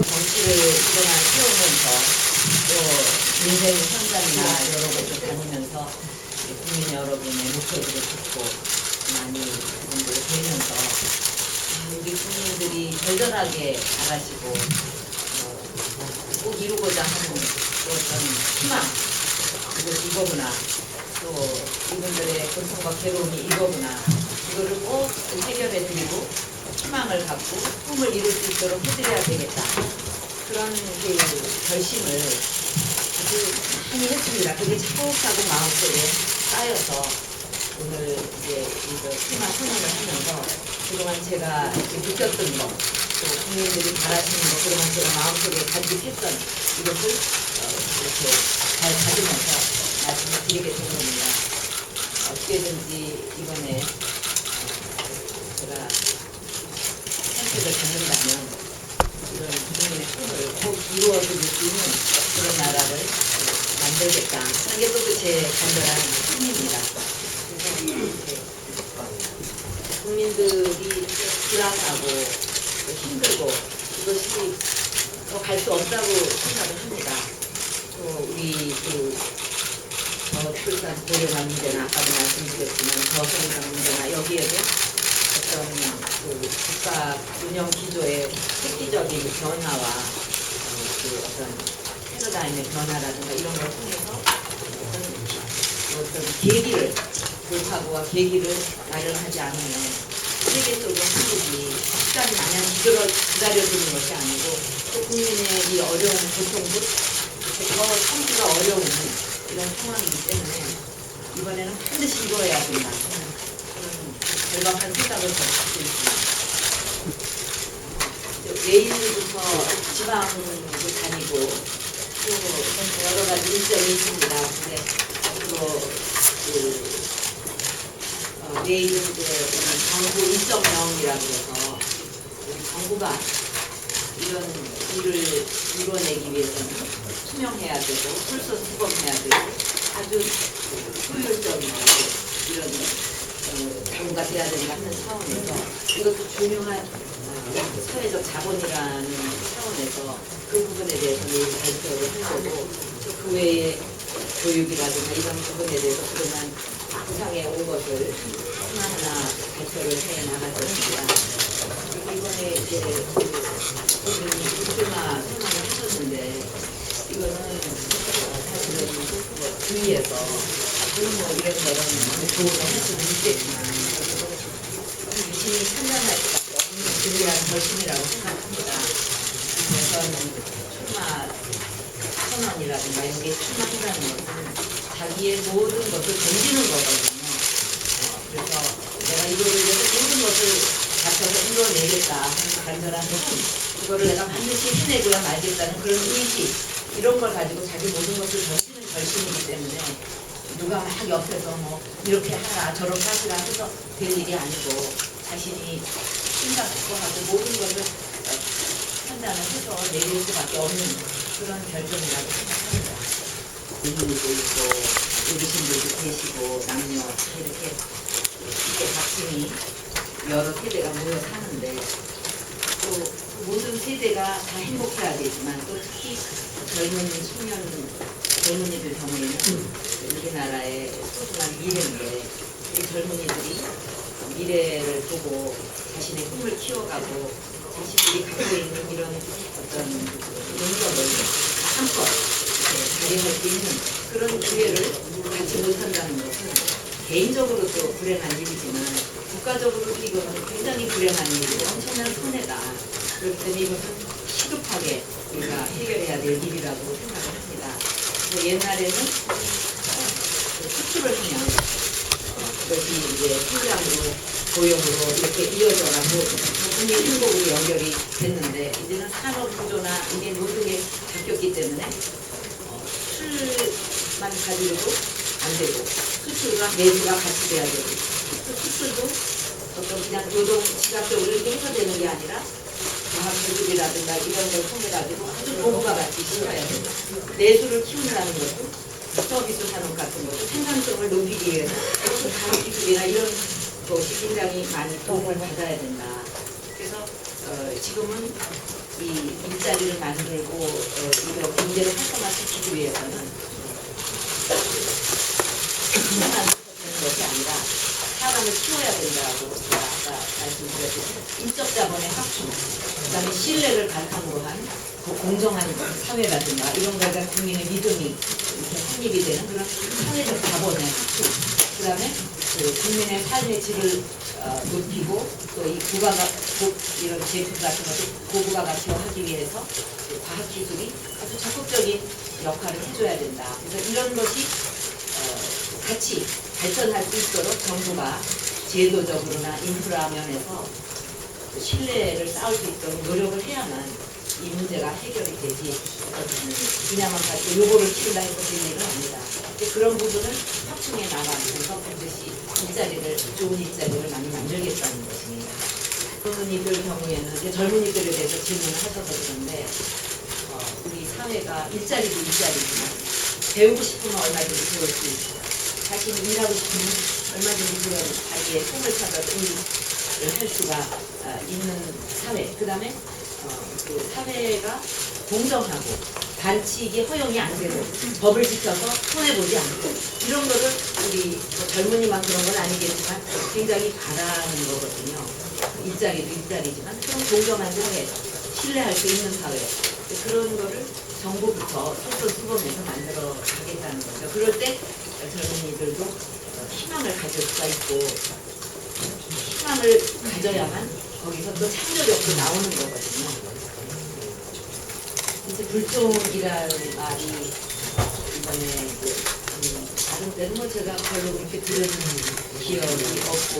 정치를 그동안 키우면서 또 민생 현장이나 여러 곳을 다니면서 국민 여러분의 목소리를 듣고 많이 그분들을 뵈면서 우리 국민들이 절절하게 잘하시고 꼭 이루고자 하는 어떤 희망, 이거구나. 또 이분들의 고통과 괴로움이 이거구나. 이거를 꼭 해결해 드리고 희망을 갖고 꿈을 이룰 수 있도록 해드려야 되겠다. 그런 결심을 아주 많이 했습니다. 그게 차곡차곡 마음속에 쌓여서 오늘 이제 이거 희망 선언을 하면서 그동안 제가 이렇게 느꼈던 거, 또 국민들이 바라시는 거, 그동안 제가 마음속에 간직했던 이것을 이렇게 잘 가지면서 말씀을 드리게 된 겁니다. 어떻게든지 이번에 제가 선택을 받는다면 이런 국민의 꿈을 꼭 이루어드릴 수 있는 그런 나라를 만들겠다 하는 게 또 제 간절한 꿈입니다. 그래서 국민들이 불안하고 힘들고 이것이 더 갈 수 없다고 생각을 합니다. 또 우리 저출산 고령화 문제나 아까도 말씀드렸지만 저성장 문제나 여기에도 어떤 국가 운영 기조의 획기적인 변화와 어떤 패러다임의 변화라든가 이런 걸 통해서 어떤 계기를 돌파구와 계기를 마련하지 않으면 세계 속의 한국이 시간이 마냥 기다려주는 것이 아니고 또 국민의 이 어려운 고통도 더 참기가 어려운 이런 상황이기 때문에 이번에는 반드시 이루어야 된다. 절박한 생각을 갖고 있습니다. 내일부터 지방도 다니고 또 여러 가지 일정이 있습니다. 근데 앞으로 내일은 이제 정부 일정명이라고 해서 우리 정부가 이런 일을 이뤄내기 위해서는 투명해야 되고 솔선수범해야 되고 아주 효율적이고 이런 정부가 돼야 된다 하는 차원에서 이것도 중요한 사회적 자본이라는 차원에서 그 부분에 대해서 내일 발표를 할 거고 또 그 외에 교육이라든가 이런 부분에 대해서 그동안 부상에 온 것을 하나하나 발표를 해 나갈 것입니다. 그리고 이번에 이제 본인이 국정화 선언을 하셨는데 이거는 사실은 주위에서 이런저런 조언을 할 수는 있겠지만 유심히 판단할 수밖에 없는 중요한 결심이라고 생각합니다. 그래서 출마 선언이라든가 이런 게 출마한다는 것은 자기의 모든 것을 던지는 거거든요. 그래서 내가 이거를 위해서 모든 것을 갖춰서 이뤄내겠다 하는 간절한 꿈, 그거를 내가 반드시 해내고야 말겠다는 그런 의지, 이런 걸 가지고 자기 모든 것을 던지는 결심이기 때문에 누가 막 옆에서 뭐 이렇게 하라 저렇게 하시라 해서 될 일이 아니고 자신이 생각하고 하고 모든 것을 판단을 해서 내릴 수밖에 없는 그런 결정이라고 생각합니다. 부모님도 있고 어르신들도 계시고 남녀 이렇게 각층이 여러 세대가 모여 사는데 또 모든 세대가 다 행복해야 되지만 또 특히 젊은 청년 젊은이들 경우에는 우리나라의 소중한 미래인데 이 젊은이들이 미래를 보고 자신의 꿈을 키워가고 자신들이 갖고 있는 이런 어떤 능력을 한껏 발휘할 수 있는 그런 기회를 갖지 못한다는 것은 개인적으로도 불행한 일이지만 국가적으로도 이거는 굉장히 불행한 일이고 엄청난 손해다. 그렇기 때문에 이것은 시급하게 우리가 해결해야 될 일이라고 생각을 합니다. 옛날에는 수출을 하면 그것이 이제 성장으로 고용으로 이렇게 이어져가고 국민 행복으로 연결이 됐는데 이제는 산업 구조나 이게 모든 게 바뀌었기 때문에 수출만 가지고도 안 되고 수출과 내수가 같이 돼야 되고 또 수출도 어떤 그냥 노동 시각적으로 이렇게 해서 되는 게 아니라 과학기술이라든가 이런 걸 통해 가지고 아주 공부가 같이 실어야 되고 내수를 키운다는 것도 서비스 산업 같은 것도 생산성을 높이기 위해서 과학기술이나 이런 것이 굉장히 많이 도움을 받아야 된다. 그래서 지금은 이 일자리를 만들고 이런 경제를 활성화시키기 위해서는 그냥 안 되는 것이 아니라 사람을 키워야 된다고 제가 아까 말씀드렸듯이 인적 자본의 확충, 그다음에 신뢰를 바탕으로 한 공정한 사회라든가 이런 거에 대한 국민의 믿음이 이렇게 확립이 되는 그런 사회적 자본의 확충, 그다음에 그 국민의 삶의 질을 높이고 또 이 이런 제품 같은 것을 고부가 가치화하기 위해서 과학 기술이 아주 적극적인 역할을 해줘야 된다. 그래서 이런 것이 같이 발전할 수 있도록 정부가 제도적으로나 인프라 면에서 신뢰를 쌓을 수 있도록 노력을 해야만 이 문제가 해결이 되지. 그냥만 가지고 요거를 키운다 해서 되는 일은 아니다. 그런 부분을 확충해 나가면서 반드시 좋은 일자리를 많이 만들겠다는 것입니다. 젊은이들 경우에는 이제 젊은이들에 대해서 질문을 하셔서 그런데 우리 사회가 일자리도 일자리지만 배우고 싶으면 얼마든지 배울 수 있고 자신이 일하고 싶으면 얼마든지 그런 자기의 꿈을 찾아서 일을 할 수가 있는 사회. 그 다음에 그 사회가 공정하고 반칙이 허용이 안 되고 법을 지켜서 손해보지 않고 이런 거를 우리 젊은이만 그런 건 아니겠지만 굉장히 바라는 거거든요. 일자리도 일자리지만 그런 공정한 사회, 신뢰할 수 있는 사회, 그런 거를 정부부터 솔솔수범해서 만들어 가겠다는 거죠. 그럴 때 젊은이들도 희망을 가질 수가 있고 희망을 가져야만 거기서 또 창조력도 나오는 거거든요. 이제 불종이라는 말이 이번에 다른 때는 뭐 제가 별로 그렇게 들은 기억이 없고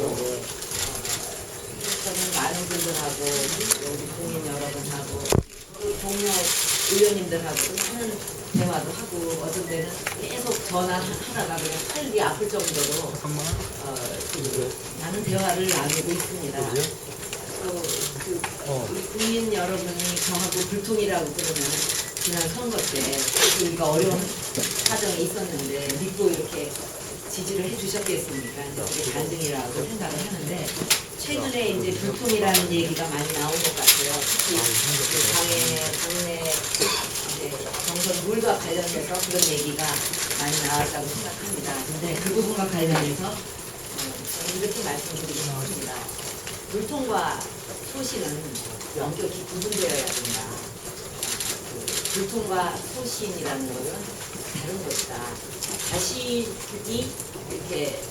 저는 많은 분들하고 여기 국민 여러분하고 동료 의원님들하고 많은 대화도 하고 어떤 때는 계속 전화하다가 그냥 팔이 아플 정도로 많은 대화를 나누고 있습니다. 우리 국민 여러분이 저하고 불통이라고 그러면 지난 선거 때 우리가 어려운 사정이 있었는데 믿고 이렇게 지지를 해주셨겠습니까? 이제 그게 반증이라고 생각을 하는데 최근에 이제 불통이라는 얘기가 많이 나온 것 같아요. 특히 당내 정선 룰과 관련해서 그런 얘기가 많이 나왔다고 생각합니다. 근데 그 부분과 관련해서 저는 이렇게 말씀드리고 싶습니다. 불통과 소신은 엄격히 구분되어야 된다. 불통과 소신이라는 것은 다른 것이다. 자신이 이렇게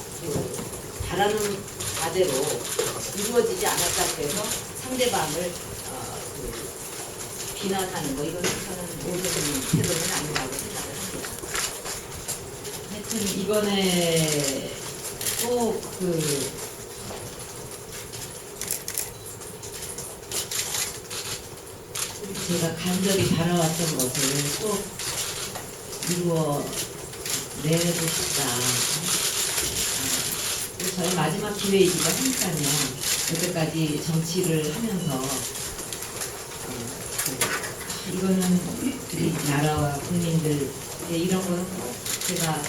바라는 바대로 이루어지지 않았다고 해서 상대방을 비난하는 거, 이건 저는 모든 태도는 아니라고 생각을 합니다. 하여튼 이번에 꼭 제가 간절히 바라왔던 것을 꼭 이루어내고 싶다. 저희 마지막 기회이기도 하니까요. 여태까지 정치를 하면서 이거는 우리 나라와 국민들 이런 거는 꼭 제가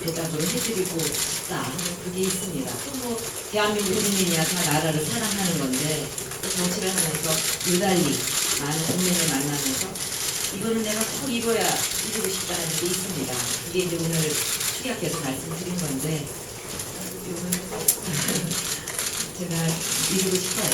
대답을 해드리고 싶다 하는 그게 있습니다. 또 뭐 대한민국 국민이야 다 나라를 사랑하는 건데 정치를 하면서 유달리 많은 국민을 만나면서 이거는 내가 꼭 이루고 싶다는 게 있습니다. 그게 이제 오늘 축약해서 말씀드린 건데 이거는 꼭 제가 이루고 싶어요.